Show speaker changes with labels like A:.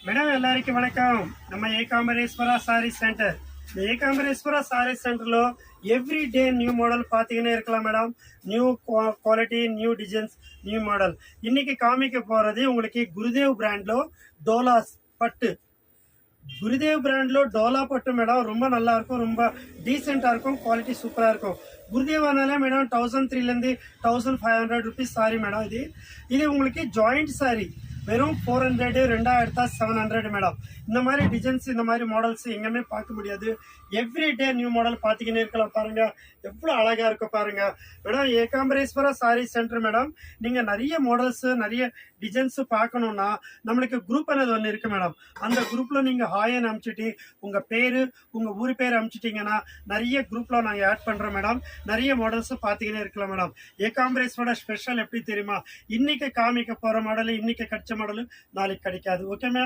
A: Madam எல்லாருக்கும் வணக்கம். நம்ம ఏకాంబరేశ్వర సారీ సెంటర్. இந்த ఏకాంబరేశ్వర సారీ సెంటర్లో ఎవ్రీ డే நியூ மாடல் பார்த்துக்கினே இருக்கலாம் madam. New quality, new designs, new model. இன்னைக்கு காமிக்க போகிறது உங்களுக்கு குருதேவ் பிராண்டில் டோலாஸ் பட்டு. குருதேவ் பிராண்டில் டோலா பட்டு மேடம் ரொம்ப நல்லா இருக்கும், ரொம்ப டீசெண்டாக இருக்கும், குவாலிட்டி சூப்பராக இருக்கும். குருதேவானாலே மேடம் 1300 1500 ருபீஸ் சாரி மேடம். இது உங்களுக்கு ஜாயிண்ட் சாரி வெறும் 400 2700 மேடம். இந்த மாதிரி டிசைன்ஸ், இந்த மாதிரி மாடல்ஸ் எங்கேயுமே பார்க்க முடியாது. எவ்ரி டே நியூ மாடல் பார்த்துக்கினே இருக்கலாம். பாருங்க எவ்வளோ அழகா இருக்கு பாருங்க madam. Ekambareswara sorry centre madam. நீங்க நிறைய மாடல்ஸ், நிறைய டிசைன்ஸ் பார்க்கணும்னா நம்மளுக்கு குரூப் అనేది ஒன்று இருக்கு மேடம். அந்த குரூப்ல நீங்க ஹாயன் அனுப்பிச்சிட்டு உங்க பேரு, உங்க ஊர் பேர் அனுப்பிச்சிட்டீங்கன்னா நிறைய குரூப்ல நாங்க ஆட் பண்றோம் மேடம். நிறைய மாடல்ஸ் பார்த்துக்கினே இருக்கலாம் மேடம். ஏகாம்பரேஸ்வர ஸ்பெஷல் எப்படி தெரியுமா? இன்னைக்கு காமிக்க போற மாடல் இன்னைக்கு கிடைச்ச மாடல் நாளைக்கு கிடைக்காது. Okay ma'am.